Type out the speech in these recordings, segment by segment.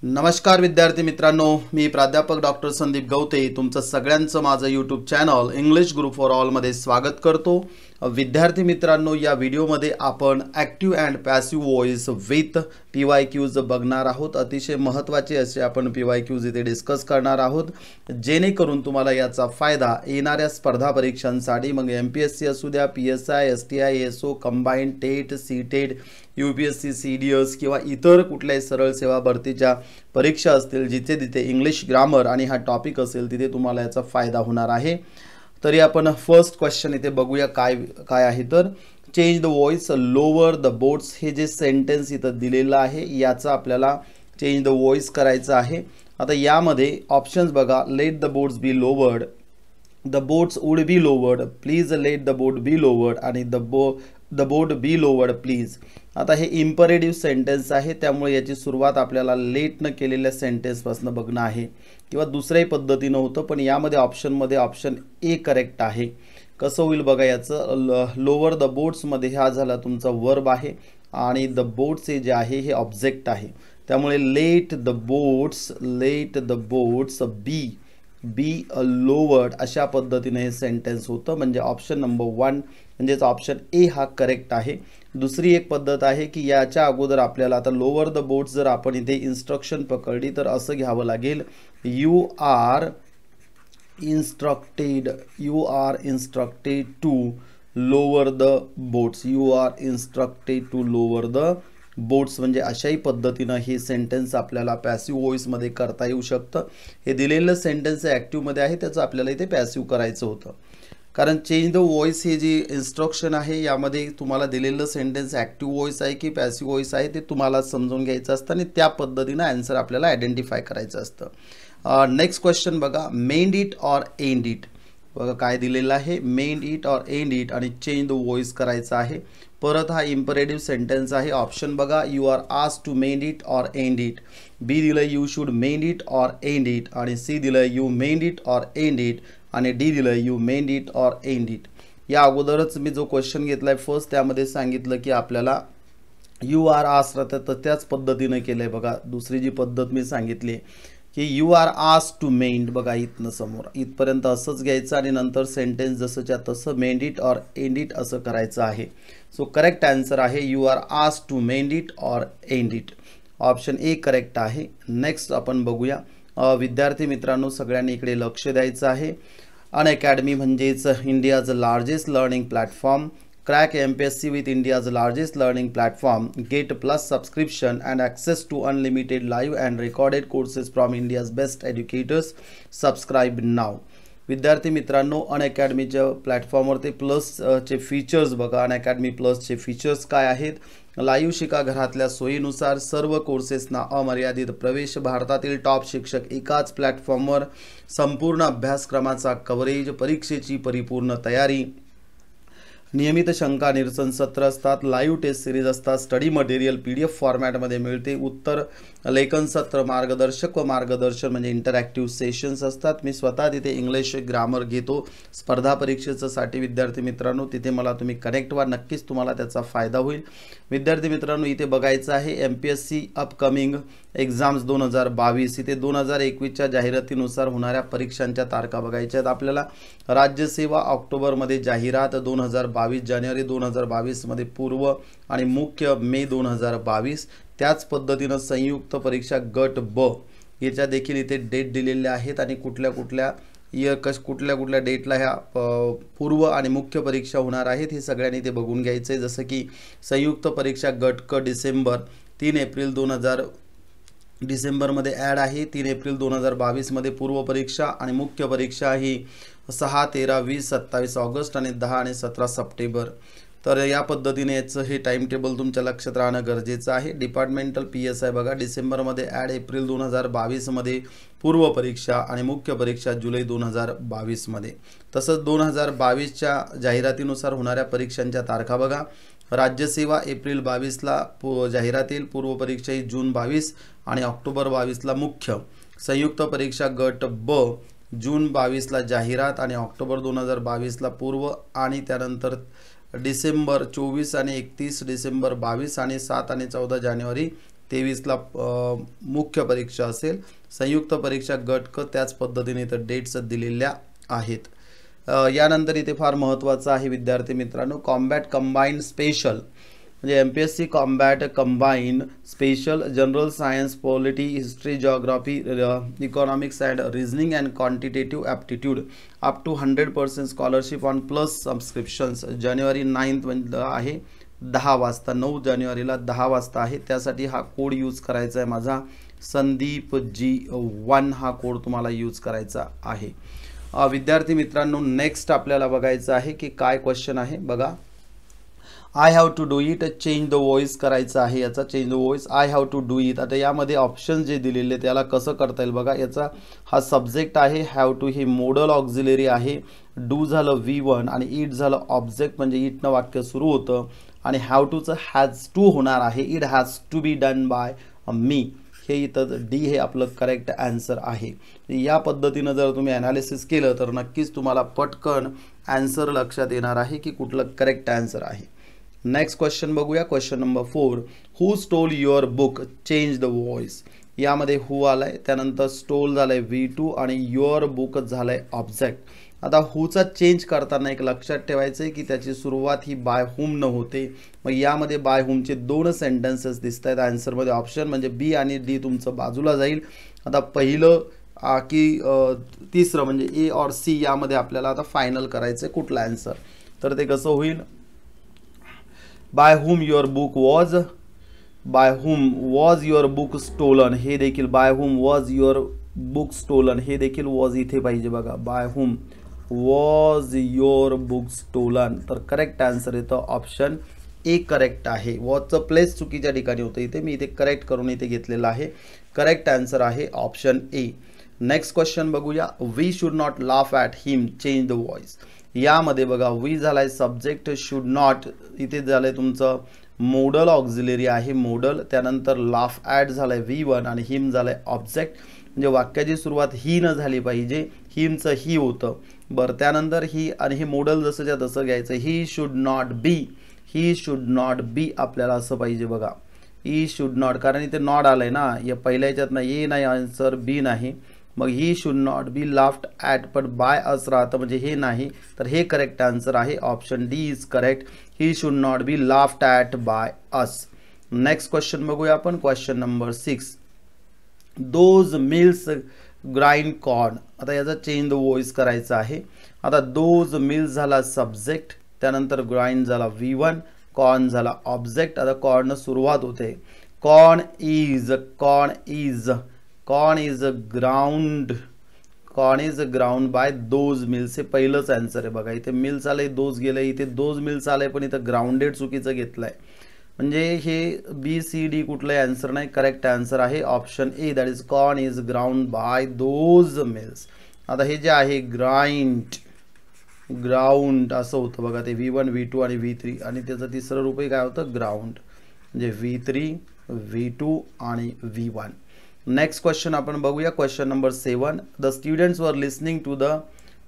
नमस्कार विद्यार्थी मित्रांनो, मी प्राध्यापक डॉक्टर संदीप गवते तुमचं सगळ्यांचं माझं YouTube channel English group for all मध्ये स्वागत करतो। विद्यार्थी मित्रांनो, या व्हिडिओमध्ये आपण active and passive voice with PYQs बघणार आहोत। अतिशय महत्त्वाचे असे आपण PYQs इथे डिस्कस करणार आहोत, जेणेकरून तुम्हाला याचा फायदा येणाऱ्या स्पर्धा परीक्षांसाठी, मग MPSC असू द्या, PSI, STI, ASO, combined TET, CTET, UPSC, CDS किंवा इतर कुठल्याही सरळ सेवा भरतीच्या परीक्षा असतील जिथे तिथे इंग्लिश ग्रामर आणि हा टॉपिक असेल तिथे तुम्हाला याचा फायदा होणार आहे। तरी आपण फर्स्ट क्वेश्चन इथे बघूया काय आहे तर change the voice lower the boats हे जे सेंटेन्स इथं दिलेलं आहे याचा आपल्याला चेंज द व्हॉइस करायचं आहे। आता यामध्ये ऑप्शन्स बघा, let the boats be lowered, the boats would be lowered, please let the boat be lowered आणि the boat be lowered please. आता हे इम्परेटिव्ह सेंटेन्स आहे, त्यामुळे याची सुरुवात आपल्याला लेट न केलेल्या सेंटेन्सपासून बघणं आहे किंवा दुसऱ्याही पद्धतीनं होतं, पण यामध्ये ऑप्शनमध्ये ऑप्शन ए करेक्ट आहे। कसं होईल बघा याचं, लोअर द बोट्समध्ये हा झाला तुमचा वर्ब आहे आणि द बोट्स जे आहे हे ऑब्जेक्ट आहे, त्यामुळे let the boats be lowered अशा पद्धतीने हे सेंटेन्स होतं। म्हणजे ऑप्शन नंबर 1 म्हणजेच ऑप्शन ए हा करेक्ट आहे। दुसरी एक पद्धत आहे की याच्या अगोदर आपल्याला आता लोअर द बोट्स जर आपण इथे इन्स्ट्रक्शन पकडली तर असं घ्यावं लागेल, you are instructed to lower the boats, you are instructed to lower the boats. म्हणजे अशाही पद्धतीनं हे सेंटेन्स आपल्याला पॅसिव्ह व्हॉइसमध्ये करता येऊ शकतं। हे दिलेलं सेंटेन्स ॲक्टिव्हमध्ये आहे, त्याचं आपल्याला इथे पॅसिव्ह करायचं होतं, कारण चेंज द व्हॉइस हे जी इन्स्ट्रक्शन आहे यामध्ये तुम्हाला दिलेलं सेंटेन्स ॲक्टिव्ह व्हॉइस आहे की पॅसिव्ह व्हॉइस आहे ते तुम्हाला समजून घ्यायचं असतं आणि त्या पद्धतीनं आन्सर आपल्याला आयडेंटिफाय करायचं असतं। नेक्स्ट क्वेश्चन बघा, mend it or end it. बघा काय दिलेलं आहे, mend it or end it आणि चेंज द व्हॉइस करायचं आहे। परत हा इम्परेटिव्ह सेंटेन्स आहे। ऑप्शन बघा, you are asked to mend it or end it, B दिलं you should mend it or end it आणि सी दिलं you mend it or end it आणि डी दिलं you mend it or end it. या अगोदरच मी जो question घेतलाय first त्यामध्ये सांगितलं की आपल्याला यू आर आस्क्ड तर त्याच पद्धतीने केलंय। बघा दुसरी जी पद्धत मी सांगितली की you are asked to mend, बघा इथनं समोर इथपर्यंत असंच घ्यायचं आणि नंतर सेंटेन्स जसंच्या तसं mend it or end it असं करायचं आहे। सो करेक्ट आन्सर आहे you are asked to mend it or end it, option A correct आहे। नेक्स्ट आपण बघूया विद्यार्थी मित्रांनो, सगळ्यांनी इकडे लक्ष द्यायचं आहे। अनअकॅडमी म्हणजेच India's largest learning platform, crack MPSC with India's largest learning platform, get plus subscription and access to unlimited live and recorded courses from India's best educators. Subscribe now. विद्यार्थी मित्रांनो, अनअकॅडमीच्या प्लॅटफॉर्मवरती प्लसचे फीचर्स बघा, अनअकॅडमी प्लसचे फीचर्स काय आहेत, लाईव्ह शिका घरातल्या सोयीनुसार, सर्व कोर्सेसना अमर्यादित प्रवेश, भारतातील टॉप शिक्षक एकाच प्लॅटफॉर्मवर, संपूर्ण अभ्यासक्रमाचा कव्हरेज, परीक्षेची परिपूर्ण तयारी, नियमित शंका निरसन सत्र असतात, लाईव्ह टेस्ट सिरीज असतात, स्टडी मटेरियल PDF फॉर्मॅटमध्ये मिळते, उत्तर लेखन सत्र, मार्गदर्शक व मार्गदर्शन म्हणजे इंटरॅक्टिव्ह सेशन्स असतात। मी स्वतः तिथे इंग्लिश ग्रामर घेतो स्पर्धा परीक्षेसाठी विद्यार्थी मित्रांनो, तिथे मला तुम्ही कनेक्ट व्हा, नक्कीच तुम्हाला त्याचा फायदा होईल। विद्यार्थी मित्रांनो, इथे बघायचं आहे MPSC अपकमिंग एक्झाम्स 2022, इथे 2021च्या जाहिरातीनुसार होणाऱ्या परीक्षांच्या तारखा बघायच्या आहेत आपल्याला। राज्यसेवा ऑक्टोबरमध्ये जाहिरात, 2022 जानेवारी 2022 मध्ये पूर्व आणि मुख्य मे 2022। त्याच पद्धतीनं संयुक्त परीक्षा गट ब याच्या देखील इथे डेट दिलेल्या आहेत आणि कुठल्या कुठल्या डेटला ह्या पूर्व आणि मुख्य परीक्षा होणार आहेत हे सगळ्यांनी ते बघून घ्यायचं आहे। जसं की संयुक्त परीक्षा गट क डिसेंबर 3 एप्रिल 2000 डिसेंबरमध्ये ॲड आहे, 3 एप्रिल 2022 मध्ये पूर्व परीक्षा आणि मुख्य परीक्षा ही 6, 13, 20, 27 ऑगस्ट आणि 10 आणि 17 सप्टेंबर। तर या पद्धतीने याचं हे टाइम टेबल तुमच्या लक्षात राहणं गरजेचं आहे। डिपार्टमेंटल PSI बघा, डिसेंबरमध्ये ॲड, एप्रिल 2022 मध्ये पूर्व परीक्षा आणि मुख्य परीक्षा जुलै 2022 मध्ये। तसंच 2022च्या जाहिरातीनुसार होणाऱ्या परीक्षांच्या तारखा बघा, राज्यसेवा एप्रिल 22ला जाहिरात येईल, पूर्व परीक्षा ही जून 22 आणि ऑक्टोबर 22ला मुख्य, संयुक्त परीक्षा गट ब जून 22ला जाहिरात आणि ऑक्टोबर 2022ला पूर्व आणि त्यानंतर डिसेंबर 24 आणि 31 डिसेंबर 22 आणि 7 आणि 14 जानेवारी 23ला मुख्य परीक्षा असेल, संयुक्त परीक्षा गट क त्याच पद्धतीने इथं डेट्स दिलेल्या आहेत. यानंतर इथे फार महत्त्वाचं आहे विद्यार्थी मित्रांनो, कॉम्बॅट कंबाईंड स्पेशल म्हणजे MPSC combat combine special general science polity history geography economics and reasoning and quantitative aptitude up to 100% scholarship on plus subscriptions जानेवारी 9 आहे 10 वाजता, 9 जानेवारीला 10 वाजता आहे. त्यासाठी हा कोड यूज करायचा आहे माझा संदीप G1 हा कोड तुम्हाला यूज करायचा आहे. विद्यार्थी मित्रांनो नेक्स्ट आपल्याला बघायचं आहे की काय क्वेश्चन आहे बघा. I have to do it change the voice करायचं आहे. याचा change the voice I have to do it. आता यामध्ये ऑप्शन जे दिलेले त्याला कसं करता येईल बघा. याचा हा सब्जेक्ट आहे, हॅव टू हे मोडल ऑक्झिलरी आहे, डू झालं V1 आणि इट झालं ऑब्जेक्ट म्हणजे इटनं वाक्य सुरू होतं आणि हॅव टूचं हॅज टू होणार आहे, it has to be done by me. हे इथं डी हे आपलं करेक्ट आन्सर आहे. या पद्धतीनं जर तुम्ही ॲनालिसिस केलं तर नक्कीच तुम्हाला पटकन आन्सर लक्षात येणार आहे की कुठलं करेक्ट आन्सर आहे. नेक्स्ट क्वेश्चन बघूया. Question number 4, who stole your book change the voice. यामध्ये हू आलाय, त्यानंतर स्टोल झालंय V2 आणि युअर बुक झालंय ऑब्जेक्ट. आता हूचा चेंज करताना एक लक्षात ठेवायचं आहे की त्याची सुरुवात ही बाय होम न होते. मग यामध्ये बाय होमचे 2 सेंटेन्सेस दिसत आहेत आन्सरमध्ये. ऑप्शन म्हणजे बी आणि डी तुमचं बाजूला जाईल. आता पहिलं की तिसरं म्हणजे ए और सी यामध्ये आपल्याला आता फायनल करायचं आहे कुठला आन्सर. तर ते कसं होईल, by whom your book was, by whom was your book stolen, हे देखील by whom was your book stolen हे देखील वॉज इथे पाहिजे बघा. By whom was your book stolen. तर करेक्ट आन्सर येतं ऑप्शन ए करेक्ट आहे. वॉजचं प्लेस चुकीच्या ठिकाणी होतं, इथे मी इथे करेक्ट करून इथे घेतलेलं आहे. करेक्ट आन्सर आहे ऑप्शन ए. नेक्स्ट क्वेश्चन बघूया. We should not laugh at him change the voice. यामध्ये बघा वी झालाय सब्जेक्ट, शुड नॉट इथे झालंय तुमचं मोडल ऑक्झिलरी आहे मोडल, त्यानंतर लाफ ॲट झालंय V1 आणि हिम झालंय ऑब्जेक्ट. म्हणजे वाक्याची सुरुवात ही न झाली पाहिजे, हिमचं ही होतं. बरं त्यानंतर ही आणि हे मोडल जसंच्या तसं घ्यायचं. He should not be, he should not be आपल्याला असं पाहिजे बघा. ही शुड नॉट कारण इथे नॉट आलंय ना, या पहिल्या ह्याच्यात ना ए नाही आन्सर बी नाही. मग he should not be laughed at पण बाय अस राहतं म्हणजे हे नाही. तर हे करेक्ट आन्सर आहे option D is correct. He should not be laughed at by us. Next question बघूया आपण. Question number 6, those mills grind corn. आता याचा चेंज द वॉइस करायचा आहे. आता दोज मिल्स झाला सब्जेक्ट, त्यानंतर ग्राइंड झाला V1, कॉर्न झाला ऑब्जेक्ट. आता कॉर्न सुरुवात होते. Corn is, corn is, corn is ground, corn is ground by those mills. हे पहिलंच आन्सर आहे बघा. इथे मिल्स आलंय, दोज गेलंय, इथे दोज मिल्स आलंय पण इथं ग्राउंडेड चुकीचं घेतलंय. म्हणजे हे BCD कुठलंही आन्सर नाही. करेक्ट आन्सर आहे option A, that is corn is ground by those mills. आता हे जे आहे ग्राइंड, ग्राउंड असं होतं बघा. ते V1 V2 आणि V3 आणि त्याचं तिसरं रूपही काय होतं ग्राउंड, म्हणजे V3 V2 आणि V1. नेक्स्ट क्वेश्चन आपण बघूया. Question number 7, the students were listening to the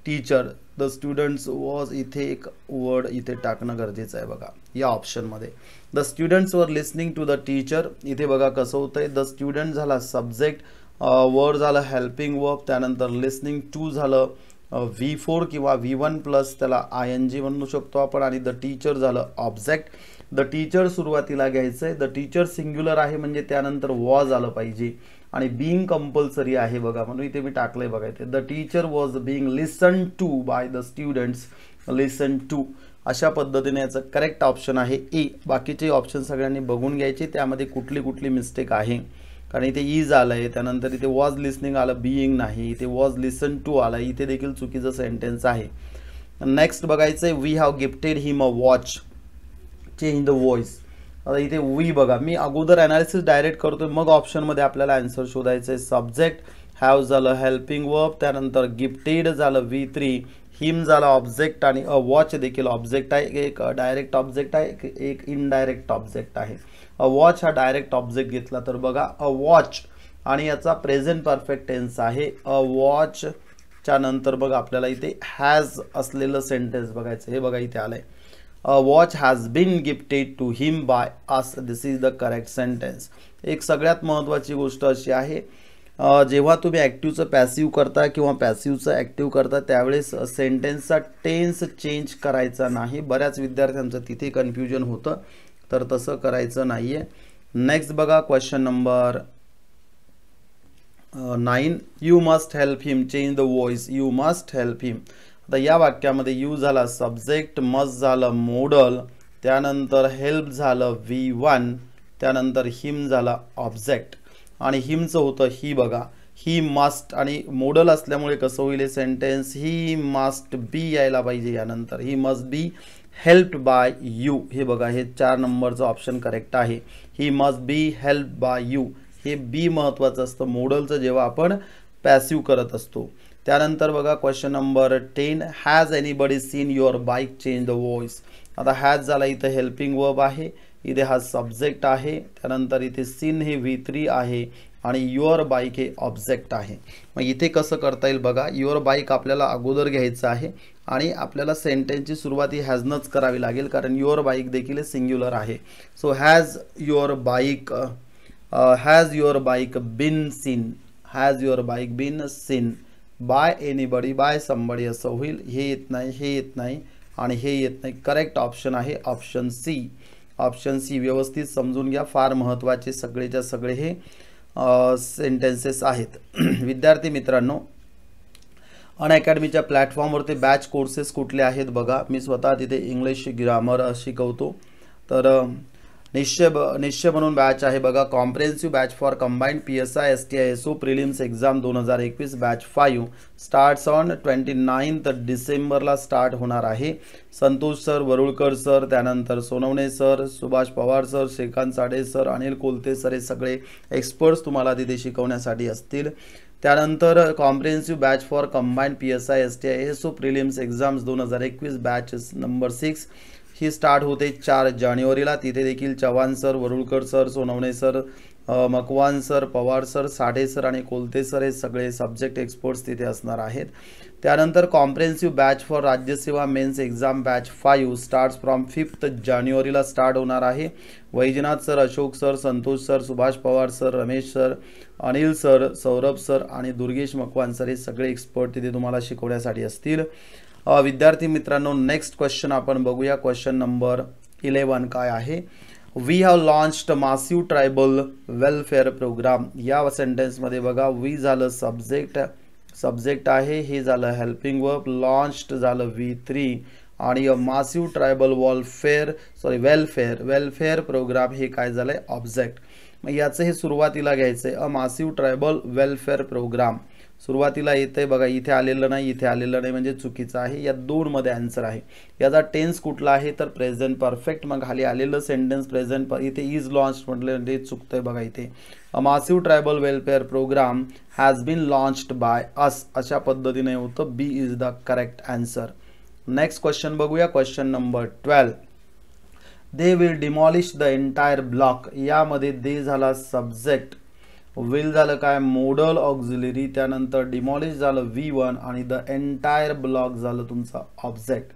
teacher. The students was इथे एक वर्ड इथे टाकणं गरजेचं आहे बघा या ऑप्शनमध्ये. The students were listening to the teacher. इथे बघा कसं होतंय. द स्टुडंट झाला सब्जेक्ट, वर्ड झालं हेल्पिंग वर्ब, त्यानंतर लिसनिंग टू झालं V4 किंवा V1 प्लस त्याला ING म्हणू शकतो आपण, आणि द टीचर झालं ऑब्जेक्ट. द टीचर सुरुवातीला घ्यायचं आहे. द टीचर सिंग्युलर आहे म्हणजे त्यानंतर वॉज आलं पाहिजे आणि बीइंग कंपल्सरी आहे बघा, म्हणून इथे मी टाकलंय बघा. इथे the teacher was being listen to by the students, listen to. अशा पद्धतीने याचं करेक्ट ऑप्शन आहे ए. बाकीचे ऑप्शन सगळ्यांनी बघून घ्यायचे त्यामध्ये कुठली कुठली मिस्टेक आहे. कारण इथे इज आलंय, त्यानंतर इथे वॉज लिसनिंग आलं, बीइंग नाही, इथे वॉज लिसन टू आलं, इथे देखील चुकीचं सेंटेन्स आहे. नेक्स्ट बघायचं आहे. We have gifted him a watch change the voice. आता इथे वी बघा, मी अगोदर ॲनालिसिस डायरेक्ट करतोय मग ऑप्शनमध्ये आपल्याला आन्सर शोधायचं आहे. सब्जेक्ट, हॅव झालं हेल्पिंग वर्ब, त्यानंतर गिफ्टेड झालं V3, हिम झाला ऑब्जेक्ट आणि अ वॉच देखील ऑब्जेक्ट आहे. एक डायरेक्ट ऑब्जेक्ट आहे, एक इनडायरेक्ट ऑब्जेक्ट आहे. अ वॉच हा डायरेक्ट ऑब्जेक्ट घेतला तर बघा अ वॉच आणि याचा प्रेझेंट परफेक्ट टेन्स आहे. अ वॉचच्या नंतर बघा आपल्याला इथे हॅज असलेलं सेंटेन्स बघायचं. हे बघा इथे आलंय a watch has been gifted to him by us. This is the correct sentence. एक सगळ्यात महत्त्वाची गोष्ट अशी आहे, जेव्हा तुम्ही ॲक्टिव्हचं पॅसिव्ह करता किंवा पॅसिव्हचं ॲक्टिव्ह करता त्यावेळेस सेंटेन्सचा टेन्स चेंज करायचा नाही. बऱ्याच विद्यार्थ्यांचं तिथे कन्फ्युजन होतं, तर तसं करायचं नाही आहे. नेक्स्ट बघा question number 9. You must help him change the voice. You must help him. आता या वाक्यामध्ये यू झाला सब्जेक्ट, मस्ट झालं मोडल, त्यानंतर हेल्प झालं V1, त्यानंतर हिम झाला ऑब्जेक्ट आणि हिमचं होतं ही. बघा ही मस्ट आणि मोडल असल्यामुळे कसं होईल हे सेंटेन्स, ही मस्ट बी यायला पाहिजे यानंतर. He must be helped bye you. हे बघा हे 4 नंबरचं ऑप्शन करेक्ट आहे. He must be helped bye you. हे बी महत्त्वाचं असतं मोडलचं जेव्हा आपण पॅसिव्ह करत असतो. त्यानंतर बघा question number 10. Has anybody seen your bike change the voice. आता हॅज झाला इथं हेल्पिंग वर्ब आहे, इथे हा सब्जेक्ट आहे, त्यानंतर इथे सीन हे V3 आहे आणि युअर बाईक हे ऑब्जेक्ट आहे. मग इथे कसं करता येईल बघा, युअर बाईक आपल्याला अगोदर घ्यायचं आहे आणि आपल्याला सेंटेन्सची सुरुवात ही हॅजनंच करावी लागेल कारण युअर बाईक देखील सिंग्युलर आहे. So has your bike been seen. Has your bike been seen bye anybody, by somebody असं होईल. हे येत नाही, हे येत नाही आणि हे येत नाही. करेक्ट ऑप्शन आहे ऑप्शन सी. ऑप्शन सी व्यवस्थित समजून घ्या, फार महत्त्वाचे सगळेच्या सगळे हे सेंटेन्सेस आहेत. विद्यार्थी मित्रांनो, अनअकॅडमीच्या प्लॅटफॉर्मवरती बॅच कोर्सेस कुठले आहेत बघा. मी स्वतः तिथे इंग्लिश ग्रामर शिकवतो. तर निश्चय म्हणून बॅच आहे बघा. Comprehensive batch for combined PSI STI SO prelims exam 2021 batch 5 starts on 29 डिसेंबरला स्टार्ट होणार आहे. संतोष सर, वरुळकर सर, त्यानंतर सोनवणे सर, सुभाष पवार सर, श्रीकांत साडे सर, अनिल कोलते सर हे सगळे एक्सपर्ट्स तुम्हाला तिथे शिकवण्यासाठी असतील. त्यानंतर comprehensive batch for combined PSI STI SO prelims exams 2021 batch number 6 ही स्टार्ट होते 4 जानेवारीला. तिथे देखील Chavan sir, Varulkar sir, Sonawane sir, Makwan sir, Pawar sir, Sathe sir आणि कोलते सर हे सगळे सब्जेक्ट एक्सपर्ट्स तिथे असणार आहेत. त्यानंतर comprehensive batch for Rajyaseva mains exam batch 5 starts from 5 जानेवारीला स्टार्ट होणार आहे. Vaijnath sir, Ashok sir, Santosh sir, Subhash Pawar sir, Ramesh sir, Anil sir, Saurabh sir आणि दुर्गेश मकवान सर हे सगळे एक्सपर्ट तिथे तुम्हाला शिकवण्यासाठी असतील. विद्यार्थी मित्रांनो, नेक्स्ट क्वेश्चन आपण बघूया. क्वेश्चन नंबर 11 काय आहे, we have launched massive tribal welfare programme. या सेंटेन्समध्ये बघा वी झालं सब्जेक्ट आहे, हे झालं हेल्पिंग वर्ब, लॉन्च्ड झालं V3 आणि मासिव्ह ट्रायबल वेलफेअर प्रोग्राम हे काय झालंय ऑब्जेक्ट. मग याचं हे सुरुवातीला घ्यायचं आहे, अ मासिव्ह ट्रायबल वेलफेअर प्रोग्राम. सुरुवातीला येते बघा, इथे आलेलं नाही, इथे आलेलं नाही म्हणजे चुकीचं आहे. या 2 मध्ये आन्सर आहे. याचा टेन्स कुठला आहे तर प्रेझेंट परफेक्ट. मग खाली आलेलं सेंटेन्स प्रेझेंट, इथे इज लॉन्च्ड म्हटलं ते चुकतंय बघा. इथे a massive tribal welfare programme has been launched by us अशा पद्धतीने होतं. B is the correct answer. Next question बघूया. Question number 12. They will demolish the entire block. यामध्ये दे झाला सब्जेक्ट, विल झालं काय मोडल ऑक्झिलरी, त्यानंतर डिमॉलिश झालं V1 आणि द एंटायर ब्लॉक झालं तुमचा ऑब्जेक्ट.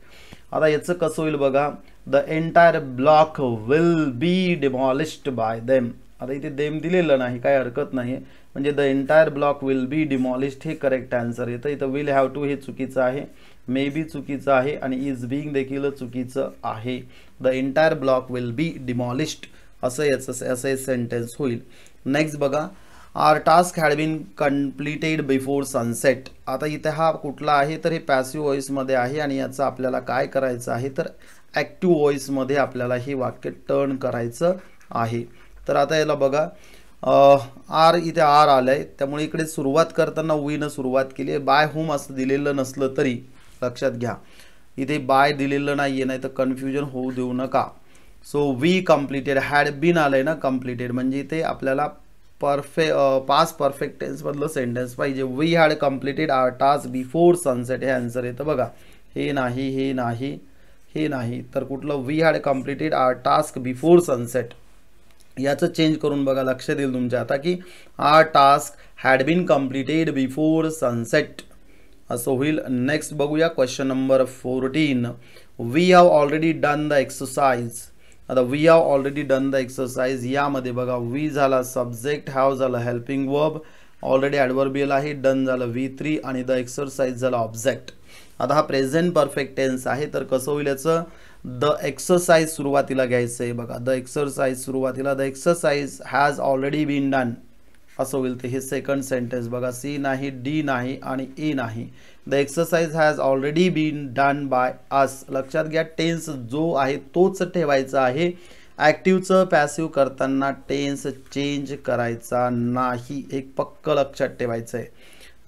आता याचं कसं होईल बघा, the entire block will be demolished by them. आता इथे देम दिलेलं नाही, काय हरकत नाही, म्हणजे the entire block will be demolished हे करेक्ट आन्सर येतं. इथं विल हॅव टू हे चुकीचं आहे, मे बी चुकीचं आहे आणि इज बिंग देखील चुकीचं आहे. The entire block will be demolished असं याचं असं सेंटेन्स होईल. नेक्स्ट बघा, our task had been completed before sunset. आता इथे हा कुठला आहे तर हे पॅसिव्ह व्हॉइसमध्ये आहे आणि याचं आपल्याला काय करायचं आहे तर ॲक्टिव्ह व्हॉइसमध्ये आपल्याला हे वाक्य टर्न करायचं आहे. तर आता याला बघा, आर इथे आर आलंय, त्यामुळे इकडे सुरुवात करताना वीनं सुरुवात केली आहे. बाय होम असं दिलेलं नसलं तरी लक्षात घ्या, इथे बाय दिलेलं नाही, नाही तर कन्फ्युजन होऊ देऊ नका. So we completed, had been आलंय ना कम्प्लिटेड, म्हणजे इथे आपल्याला पास्ट परफेक्ट टेन्स मधलं सेंटेन्स पाहिजे. We had completed our task before sunset हे आन्सर येतं बघा. हे नाही, हे नाही, हे नाही, तर कुठलं we had completed our task before sunset. याचं चेंज करून बघा, लक्ष देईल तुमच्या आता की our task had been completed before sunset असं होईल. नेक्स्ट बघूया. Question number 14. We have already done the exercise. आता we have already done the exercise यामध्ये बघा वी झाला सब्जेक्ट, हॅव झालं हेल्पिंग वर्ब, ऑलरेडी ॲडव्हर्बियल आहे, डन झालं V3 आणि द एक्सरसाइज झालं ऑब्जेक्ट. आता हा प्रेझेंट परफेक्ट टेन्स आहे, तर कसं होईल याचं, द एक्सरसाइज सुरुवातीला घ्यायचं आहे बघा, द एक्सरसाइज सुरुवातीला, the exercise has already been done असं होईल. ते हे सेकंड सेंटेन्स बघा, सी नाही, डी नाही आणि ए नाही. The exercise has already been done by us. लक्षात घ्या टेन्स जो आहे तोच ठेवायचा आहे, ॲक्टिव्हचं पॅसिव्ह करताना टेन्स चेंज करायचा नाही, एक पक्क लक्षात ठेवायचं आहे.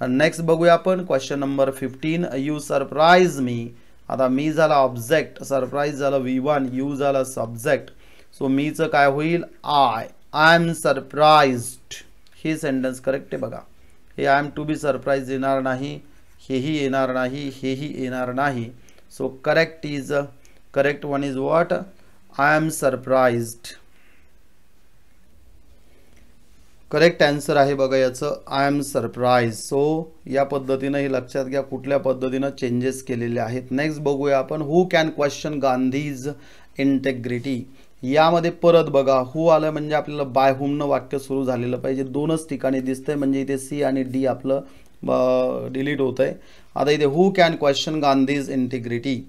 नेक्स्ट बघूया आपण question number 15. You surprise me. आता मी झाला ऑब्जेक्ट, सरप्राइज झालं V1, यू झाला सब्जेक्ट. सो मीचं काय होईल, आय एम सरप्राइज्ड. हे सेंटेन्स करेक्ट आहे बघा. हे I am to be surprise येणार नाही, हेही येणार नाही, हेही येणार नाही. So correct one is what, I am surprised. Correct answer आहे बघा याचं, आय एम सरप्राइज. सो या पद्धतीनं हे लक्षात घ्या कुठल्या पद्धतीनं चेंजेस केलेले आहेत. नेक्स्ट बघूया आपण, who can question Gandhi's integrity. यामध्ये परत बघा हू आलं म्हणजे आपल्याला बाय हुमनं वाक्य सुरू झालेलं पाहिजे. दोनच ठिकाणी दिसतंय म्हणजे इथे सी आणि डी आपलं डिलीट होत आहे. आता इथे who can question Gandhi's integrity.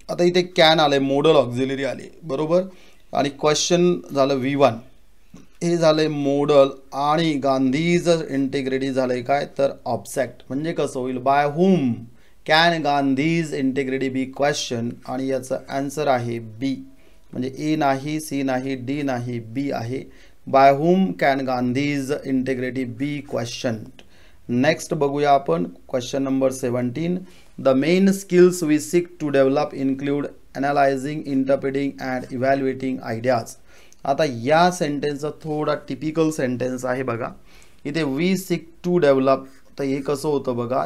आता इथे कॅन आले, मोडल ऑक्झिलरी आले बरोबर, आणि क्वेश्चन झालं V1, हे झाले मोडल, आणि गांधीज इंटेग्रिटी झालंय काय तर ऑब्जेक्ट. म्हणजे कसं होईल, by whom can Gandhi's integrity be question, आणि याचं आन्सर आहे बी. म्हणजे ए नाही, सी नाही, डी नाही, बी आहे. By whom can Gandhi's integrity be question. Next बघूया आपण question number 17. The main skills we seek to develop include analysing, interpreting and evaluating ideas. आता या सेंटेन्सचा थोडा टिपिकल सेंटेन्स आहे बघा. इथे वी सीक टू डेव्हलप, तर हे कसं होतं बघा,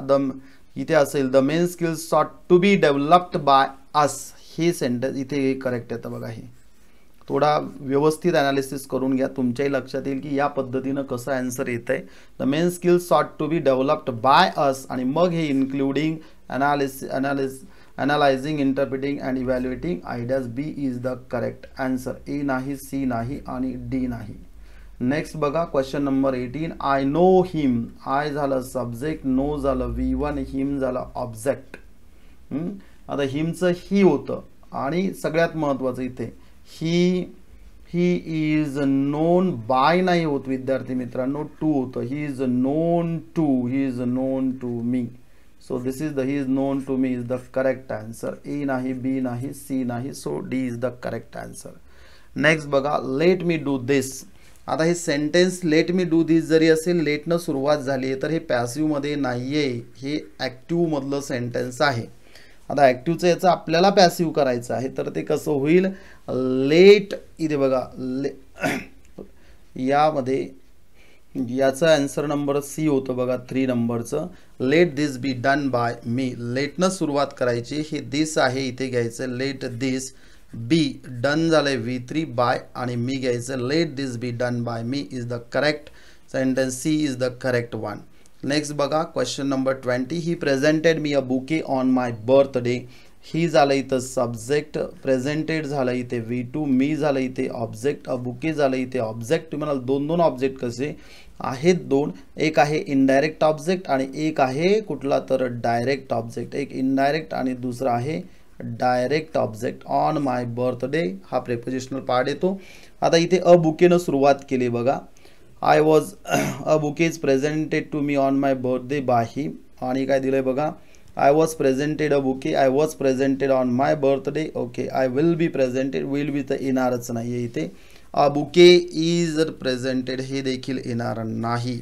इथे असेल the main skills sought to be developed by us. हे सेंटेन्स इथे करेक्ट येतं बघा. हे थोडा व्यवस्थित ॲनालिसिस करून घ्या, तुमच्याही लक्षात येईल की या पद्धतीनं कसं आन्सर येतं आहे. The main skills sought to be developed by us, आणि मग हे including analysing, interpreting and evaluating ideas. B is the correct answer. A नाही, सी नाही आणि डी नाही. नेक्स्ट बघा question number 18. I know him. I झालं सब्जेक्ट, नो झालं V1, हिम झालं ऑब्जेक्ट. आता हिमचं ही होतं, आणि सगळ्यात महत्त्वाचं इथे ही इज नोन बाय नाही होत विद्यार्थी मित्रांनो, टू होतं. He is known to me. So this is he is known to me is the correct answer. A नाही, B नाही, C नाही, so D is the correct answer. Next बघा, let me do this. आता हे sentence let me do दिस जरी असेल, लेटनं सुरुवात झाली आहे, तर हे पॅसिव्हमध्ये नाही आहे, हे ॲक्टिव्हमधलं सेंटेन्स आहे. आता ॲक्टिव्हचं याचं आपल्याला पॅसिव्ह करायचं आहे, तर ते कसं होईल, लेट. इथे बघा यामध्ये याचा आन्सर नंबर सी होतं बघा 3 नंबरचं. Let this be done by me. लेटनं सुरुवात करायची, हे दिस आहे इथे घ्यायचं, लेट दिस बी डन झालंय V3 बाय, आणि मी घ्यायचं let this be done by me is the correct sentence. C is the correct one. Next बघा question number 20. He presented me a bouquet on my birthday. He झालं इथं subject, presented झालं इथे V2, मी झालं इथे ऑब्जेक्ट, अ बुके झालं इथे object. तुम्हाला दोन ऑब्जेक्ट कसे आहेत, दोन. एक आहे इनडायरेक्ट ऑब्जेक्ट आणि एक आहे कुठला तर डायरेक्ट ऑब्जेक्ट. एक इनडायरेक्ट आणि दुसरा आहे direct object. On my birthday हा प्रेपोजिशनल पार्ट येतो. आता इथे अ बुकेनं सुरुवात केली बघा. I was a bouquet is presented to me on my birthday by him. आणि काय दिलंय बघा, I was presented a bouquet. I was presented on my birthday. Okay, I will be presented. Will be तर येणारच नाही इथे. A bouquet is presented हे देखील येणार नाही.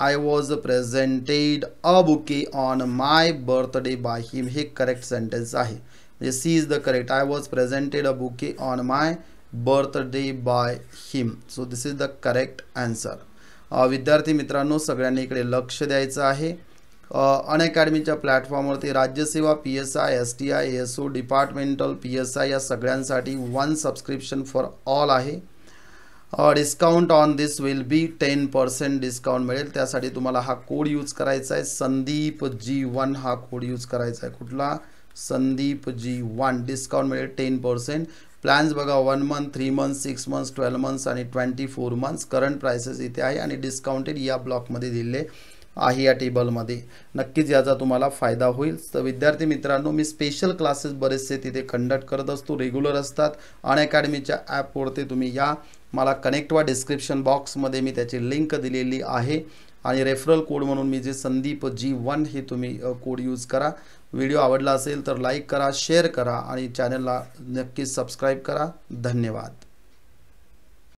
I was presented a bouquet on my birthday by him. हे correct sentence आहे. म्हणजे C is the correct. I was presented a bouquet on my birthday by him. So this is the correct answer. विद्यार्थी मित्रांनो, सगळ्यांनी इकडे लक्ष द्यायचं आहे. अनअकॅडमीच्या प्लॅटफॉर्मवरती राज्यसेवा, PSI, STI, ASO, departmental, PSI या सगळ्यांसाठी 1 सबस्क्रिप्शन फॉर ऑल आहे. Discount on this will be 10% discount मिळेल. त्यासाठी तुम्हाला हा कोड यूज करायचा आहे, संदीप G1 हा कोड यूज करायचा आहे. कुठला, संदीप G1 डिस्काउंट मिळेल 10%. प्लॅन्स बघा 1 मंथ, 3 मंथ, 6 मंथ्स, 12 मंथ्स आणि 24 मंथ्स. करंट प्राइसेस इथे आहे आणि डिस्काउंटेड या ब्लॉकमध्ये दिले आहे या टेबलमध्ये. नक्कीच याचा तुम्हाला फायदा होईल. तर विद्यार्थी मित्रांनो, मी स्पेशल क्लासेस बरेचसे तिथे कंडक्ट करत असतो, रेग्युलर असतात. अनअकॅडमीच्या ॲपवरती तुम्ही या, मला कनेक्ट व्हा. डिस्क्रिप्शन बॉक्समध्ये मी त्याची लिंक दिलेली आहे आणि रेफरल कोड म्हणून मी जे संदीप G1 हे तुम्ही कोड यूज करा. व्हिडिओ आवडला असेल तर लाईक करा, शेअर करा आणि चॅनलला नक्कीच सबस्क्राईब करा. धन्यवाद.